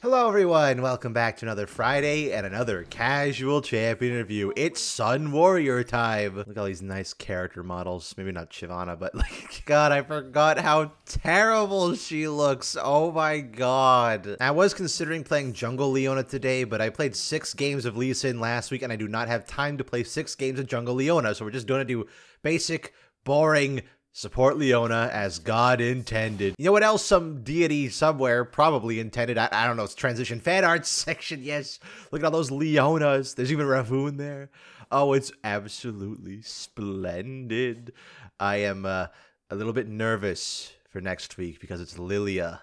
Hello everyone, welcome back to another Friday and another casual champion review. It's Sun Warrior time. Look at all these nice character models. Maybe not Shyvana, but like, God, I forgot how terrible she looks. Oh my God. I was considering playing Jungle Leona today, but I played 6 games of Lee Sin last week and I do not have time to play 6 games of Jungle Leona. So we're just going to do basic, boring, support Leona as God intended. You know what else some deity somewhere probably intended? I don't know. It's transition fan art section. Yes. Look at all those Leonas. There's even Ravoon there. Oh, it's absolutely splendid. I am a little bit nervous for next week because it's Lilia.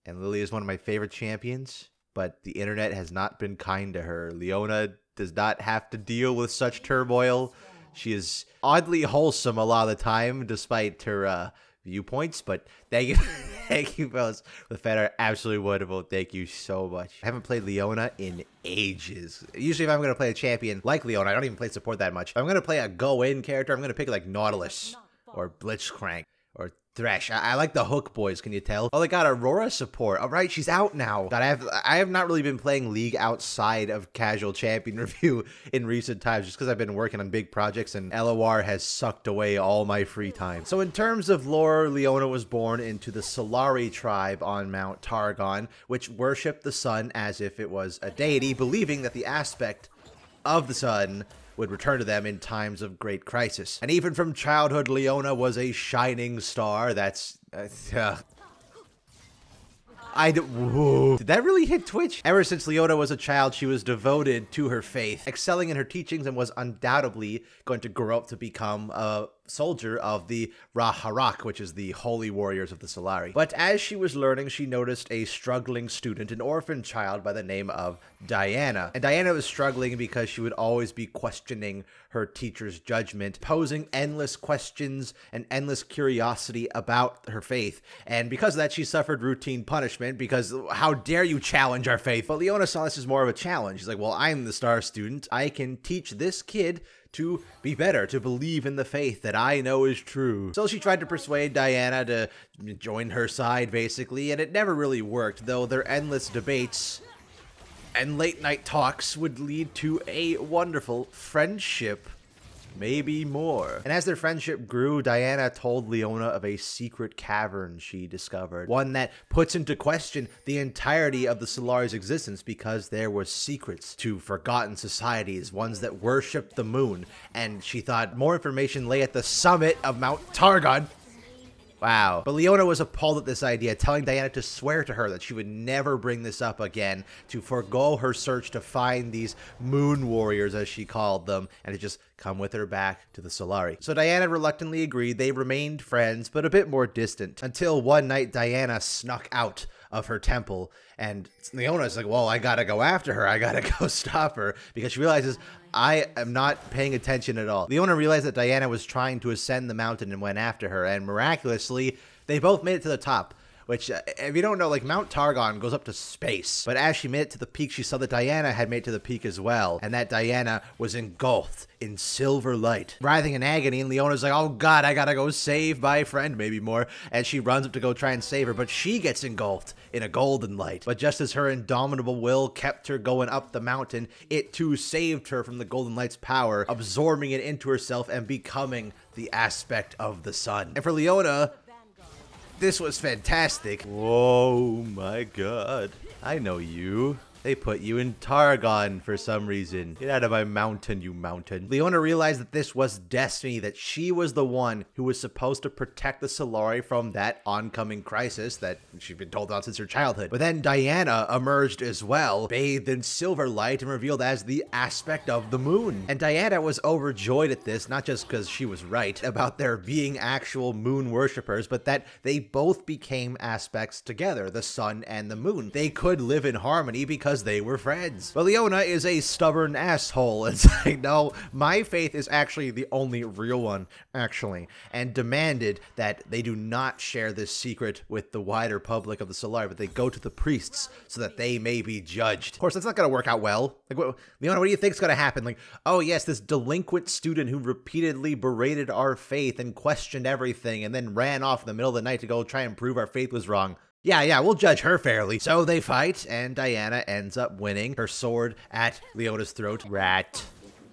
And Lilia is one of my favorite champions, but the internet has not been kind to her. Leona does not have to deal with such turmoil. She is oddly wholesome a lot of the time, despite her viewpoints. But thank you, thank you, fellas. The fan art absolutely wonderful. Thank you so much. I haven't played Leona in ages. Usually, if I'm going to play a champion like Leona, I don't even play support that much. If I'm going to play a go-in character, I'm going to pick like Nautilus or Blitzcrank or Thresh. I like the Hook boys, can you tell? Oh, they got Aurora support. All right, she's out now. God, I have not really been playing League outside of casual champion review in recent times just because I've been working on big projects and LOR has sucked away all my free time. So in terms of lore, Leona was born into the Solari tribe on Mount Targon, which worshipped the sun as if it was a deity, believing that the aspect of the sun would return to them in times of great crisis. And even from childhood, Leona was a shining star. That's... Whoa. Did that really hit Twitch? Ever since Leona was a child, she was devoted to her faith, excelling in her teachings, and was undoubtedly going to grow up to become a soldier of the Raharak, which is the holy warriors of the Solari. But as she was learning, she noticed a struggling student, an orphan child by the name of Diana. And Diana was struggling because she would always be questioning her teacher's judgment, posing endless questions and endless curiosity about her faith. And because of that, she suffered routine punishment because how dare you challenge our faith? But Leona saw this as more of a challenge. She's like, well, I'm the star student. I can teach this kid to be better, to believe in the faith that I know is true. So she tried to persuade Diana to join her side, basically, and it never really worked, though their endless debates and late-night talks would lead to a wonderful friendship. Maybe more. And as their friendship grew, Diana told Leona of a secret cavern she discovered. One that puts into question the entirety of the Solari's existence because there were secrets to forgotten societies, ones that worshipped the moon. And she thought more information lay at the summit of Mount Targon. Wow. But Leona was appalled at this idea, telling Diana to swear to her that she would never bring this up again, to forego her search to find these moon warriors, as she called them, and to just come with her back to the Solari. So Diana reluctantly agreed. They remained friends, but a bit more distant, until one night Diana snuck out of her temple, and Leona's like, well, I gotta go after her. I gotta go stop her, because she realizes I am not paying attention at all. Leona realized that Diana was trying to ascend the mountain and went after her, and miraculously, they both made it to the top. Which, if you don't know, like, Mount Targon goes up to space. But as she made it to the peak, she saw that Diana had made it to the peak as well. And that Diana was engulfed in silver light. Writhing in agony, and Leona's like, oh God, I gotta go save my friend, maybe more. And she runs up to go try and save her, but she gets engulfed in a golden light. But just as her indomitable will kept her going up the mountain, it too saved her from the golden light's power, absorbing it into herself and becoming the aspect of the sun. And for Leona, this was fantastic. Whoa, my God. I know you. They put you in Targon for some reason. Get out of my mountain, you mountain. Leona realized that this was destiny, that she was the one who was supposed to protect the Solari from that oncoming crisis that she'd been told about since her childhood. But then Diana emerged as well, bathed in silver light and revealed as the aspect of the moon. And Diana was overjoyed at this, not just because she was right about there being actual moon worshippers, but that they both became aspects together, the sun and the moon. They could live in harmony because they were friends. But Leona is a stubborn asshole. It's like, no, my faith is actually the only real one, actually, and demanded that they do not share this secret with the wider public of the Solari, but they go to the priests so that they may be judged. Of course, that's not going to work out well. Like, Leona, what do you think's going to happen? Like, oh yes, this delinquent student who repeatedly berated our faith and questioned everything and then ran off in the middle of the night to go try and prove our faith was wrong. Yeah, we'll judge her fairly. So they fight, and Diana ends up winning, her sword at Leona's throat. Rat.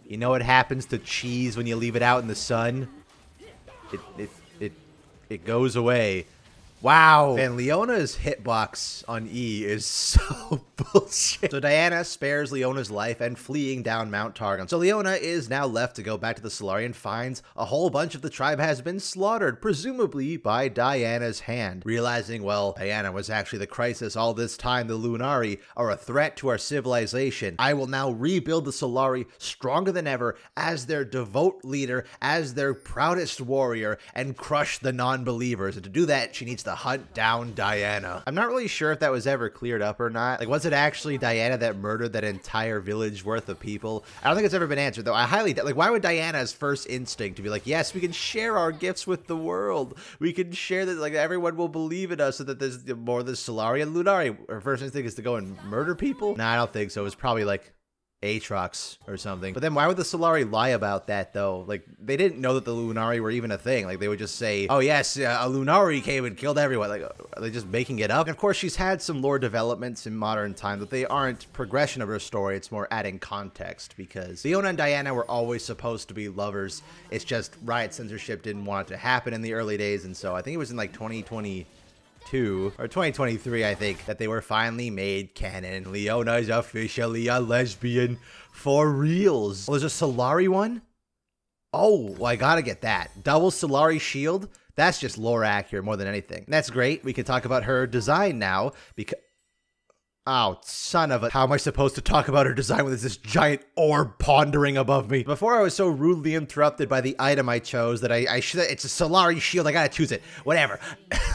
You know what happens to cheese when you leave it out in the sun? It goes away. Wow. And Leona's hitbox on E is so bullshit. So Diana spares Leona's life and fleeing down Mount Targon. So Leona is now left to go back to the Solari and finds a whole bunch of the tribe has been slaughtered, presumably by Diana's hand. Realizing, well, Diana was actually the crisis all this time. The Lunari are a threat to our civilization. I will now rebuild the Solari stronger than ever as their devout leader, as their proudest warrior, and crush the non-believers. And to do that, she needs to hunt down Diana. I'm not really sure if that was ever cleared up or not. Like, was it actually Diana that murdered that entire village worth of people? I don't think it's ever been answered, though. I highly doubt. Like, why would Diana's first instinct to be like, yes, we can share our gifts with the world. We can share that, like, everyone will believe in us so that there's more of the Solari and Lunari. Her first instinct is to go and murder people? Nah, I don't think so. It was probably like Aatrox or something. But then why would the Solari lie about that, though? Like, they didn't know that the Lunari were even a thing. Like, they would just say, oh yes, a Lunari came and killed everyone. Like, are they just making it up? And of course, she's had some lore developments in modern time, but they aren't progression of her story. It's more adding context, because Leona and Diana were always supposed to be lovers. It's just Riot Censorship didn't want it to happen in the early days, and so I think it was in like 2022 or 2023, I think, that they were finally made canon. Leona is officially a lesbian for reals. Well, there's a Solari one? Oh, well, I gotta get that. Double Solari shield? That's just lore accurate more than anything. And that's great. We can talk about her design now, because... Oh, son of a... How am I supposed to talk about her design when there's this giant orb pondering above me? Before I was so rudely interrupted by the item I chose that I should... It's a Solari shield. I gotta choose it. Whatever.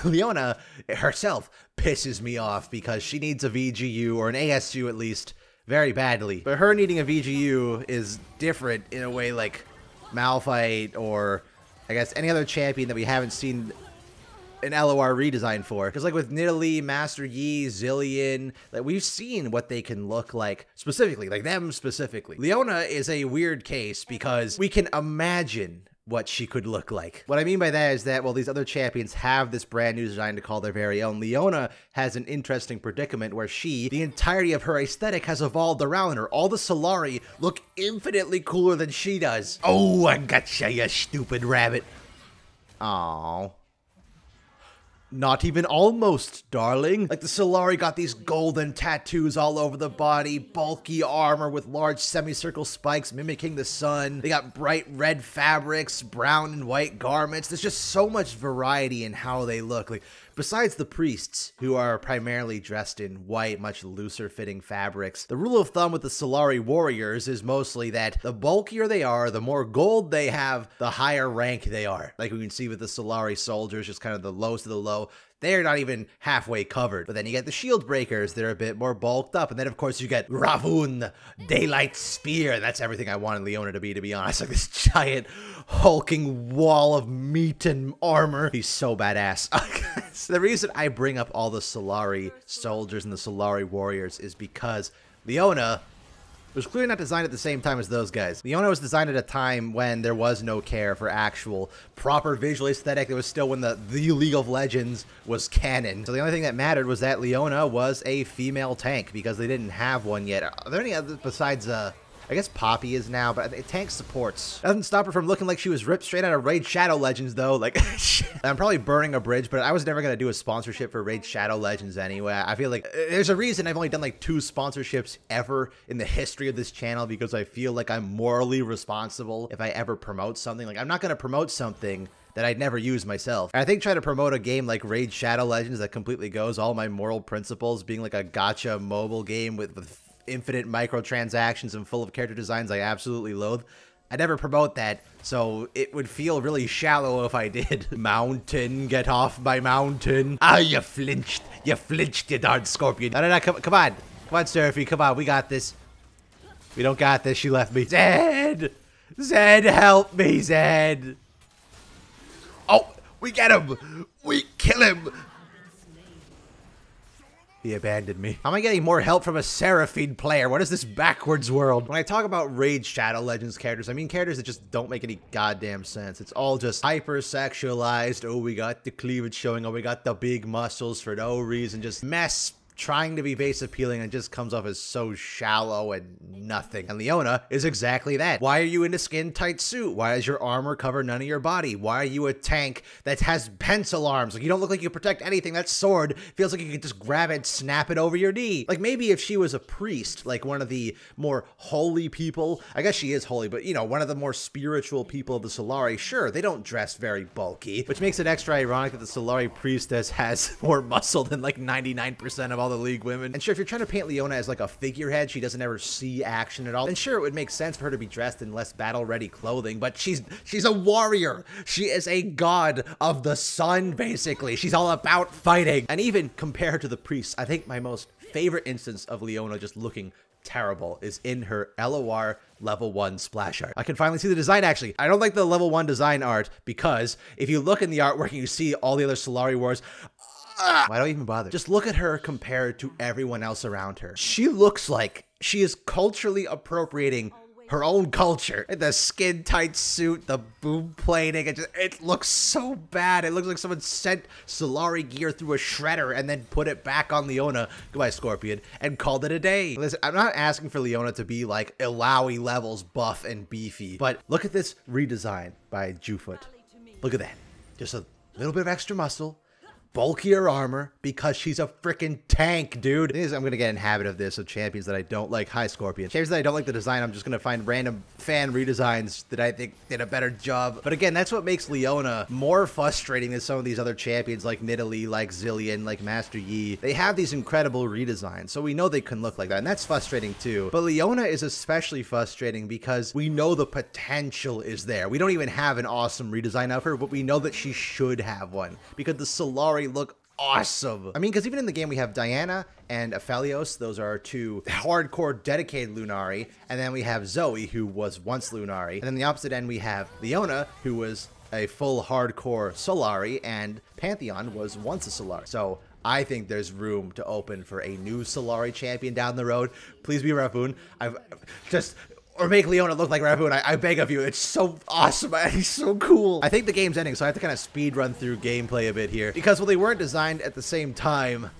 Leona herself pisses me off because she needs a VGU, or an ASU at least, very badly. But her needing a VGU is different in a way like Malphite, or I guess any other champion that we haven't seen an LOR redesign for. Because like with Nidalee, Master Yi, Zillion, like we've seen what they can look like specifically, like them specifically. Leona is a weird case because we can imagine what she could look like. What I mean by that is that, well, these other champions have this brand new design to call their very own. Leona has an interesting predicament where the entirety of her aesthetic has evolved around her. All the Solari look infinitely cooler than she does. Oh, I gotcha, you stupid rabbit. Aww. Not even almost, darling. Like the Solari got these golden tattoos all over the body, bulky armor with large semicircle spikes mimicking the sun. They got bright red fabrics, brown and white garments. There's just so much variety in how they look. Like, besides the priests, who are primarily dressed in white, much looser fitting fabrics, the rule of thumb with the Solari warriors is mostly that the bulkier they are, the more gold they have, the higher rank they are. Like we can see with the Solari soldiers, just kind of the lowest of the low. They're not even halfway covered. But then you get the shield breakers. They're a bit more bulked up. And then, of course, you get Ravun, Daylight Spear. And that's everything I wanted Leona to be honest. Like this giant hulking wall of meat and armor. He's so badass. So the reason I bring up all the Solari soldiers and the Solari warriors is because Leona was clearly not designed at the same time as those guys. Leona was designed at a time when there was no care for actual proper visual aesthetic. It was still when the League of Legends was canon. So the only thing that mattered was that Leona was a female tank, because they didn't have one yet. Are there any others besides, I guess Poppy is now, but tank supports. Doesn't stop her from looking like she was ripped straight out of Raid Shadow Legends, though. Like, I'm probably burning a bridge, but I was never going to do a sponsorship for Raid Shadow Legends anyway. I feel like there's a reason I've only done like 2 sponsorships ever in the history of this channel, because I feel like I'm morally responsible if I ever promote something. Like, I'm not going to promote something that I'd never use myself. And I think trying to promote a game like Raid Shadow Legends that completely goes all my moral principles, being like a gacha mobile game with infinite microtransactions and full of character designs I absolutely loathe. I never promote that, so it would feel really shallow if I did. Mountain, get off my mountain. Ah, you flinched, you darn scorpion. No, come on, Surfy, come on, we got this. We don't got this, she left me. Zed, help me, Zed. Oh, we get him, we kill him. He abandoned me. How am I getting more help from a Seraphine player? What is this backwards world? When I talk about Raid Shadow Legends characters, I mean characters that just don't make any goddamn sense. It's all just hyper-sexualized. Oh, we got the cleavage showing. Oh, we got the big muscles for no reason. Just mess. Trying to be face appealing and just comes off as so shallow and nothing. And Leona is exactly that. Why are you in a skin tight suit? Why does your armor cover none of your body? Why are you a tank that has pencil arms? Like, you don't look like you protect anything. That sword feels like you could just grab it, snap it over your knee. Like, maybe if she was a priest, like one of the more holy people, I guess she is holy, but you know, one of the more spiritual people of the Solari, sure, they don't dress very bulky, which makes it extra ironic that the Solari priestess has more muscle than like 99% of all the League women. And sure, if you're trying to paint Leona as like a figurehead, she doesn't ever see action at all, then sure, it would make sense for her to be dressed in less battle-ready clothing, but she's a warrior. She is a god of the sun, basically. She's all about fighting. And even compared to the priests, I think my most favorite instance of Leona just looking terrible is in her LOR level 1 splash art. I can finally see the design actually. I don't like the level 1 design art because if you look in the artwork and you see all the other Solari wars, why don't even bother? Just look at her compared to everyone else around her. She looks like she is culturally appropriating her own culture. The skin tight suit, the boom plating, it looks so bad. It looks like someone sent Solari gear through a shredder and then put it back on Leona, goodbye Scorpion, and called it a day. Listen, I'm not asking for Leona to be like Illaoi levels buff and beefy, but look at this redesign by Jufoot. Look at that. Just a little bit of extra muscle, bulkier armor, because she's a freaking tank, dude. The thing is, I'm gonna get in habit of this, of champions that I don't like. Hi, Scorpion. Champions that I don't like the design, I'm just gonna find random fan redesigns that I think did a better job. But again, that's what makes Leona more frustrating than some of these other champions like Nidalee, like Zillion, like Master Yi. They have these incredible redesigns, so we know they can look like that, and that's frustrating too. But Leona is especially frustrating because we know the potential is there. We don't even have an awesome redesign of her, but we know that she should have one because the Solari look awesome. I mean, because even in the game we have Diana and Aphelios. Those are two hardcore dedicated Lunari. And then we have Zoe, who was once Lunari. And then the opposite end we have Leona, who was a full hardcore Solari, and Pantheon was once a Solari. So I think there's room to open for a new Solari champion down the road. Please be Raboon. Or make Leona look like Raboon. I beg of you. It's so awesome. He's so cool. I think the game's ending, so I have to kind of speed run through gameplay a bit here. Because while they weren't designed at the same time,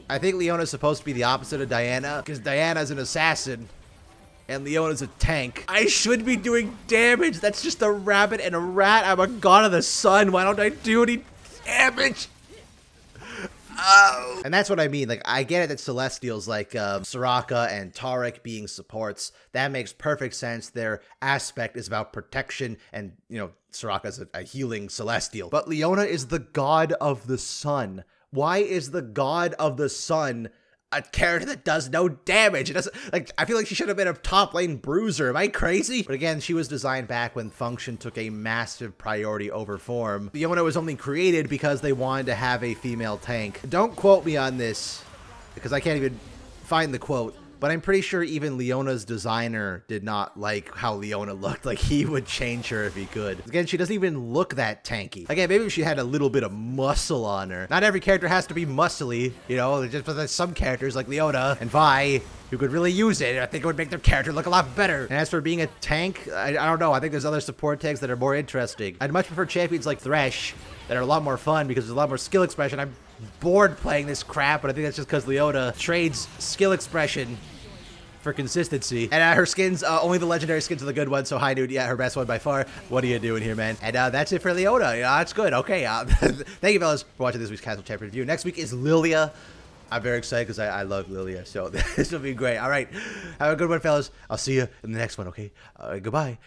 I think Leona's supposed to be the opposite of Diana. Because Diana's an assassin, and Leona's a tank. I should be doing damage. That's just a rabbit and a rat. I'm a god of the sun. Why don't I do any damage? Oh. And that's what I mean. Like, I get it that Celestials like Soraka and Taric being supports, that makes perfect sense. Their aspect is about protection, and, you know, Soraka's a healing Celestial. But Leona is the god of the sun. Why is the god of the sun a character that does no damage? It doesn't, like, I feel like she should have been a top lane bruiser. Am I crazy? But again, she was designed back when function took a massive priority over form. Leona was only created because they wanted to have a female tank. Don't quote me on this, because I can't even find the quote. But I'm pretty sure even Leona's designer did not like how Leona looked. Like, he would change her if he could. Again, she doesn't even look that tanky. Again, maybe if she had a little bit of muscle on her. Not every character has to be muscly, you know, just but there's some characters like Leona and Vi who could really use it. I think it would make their character look a lot better. And as for being a tank, I don't know. I think there's other support tanks that are more interesting. I'd much prefer champions like Thresh that are a lot more fun because there's a lot more skill expression. I'm bored playing this crap, but I think that's just because Leona trades skill expression for consistency. And her skins, only the legendary skins are the good ones, so hi dude, yeah, her best one by far. What are you doing here, man? And that's it for Leona. Yeah, that's good. Okay, thank you fellas for watching this week's Castle Champion review. Next week is Lilia. I'm very excited because I love Lilia, so this will be great. All right, have a good one, fellas. I'll see you in the next one, okay? Goodbye.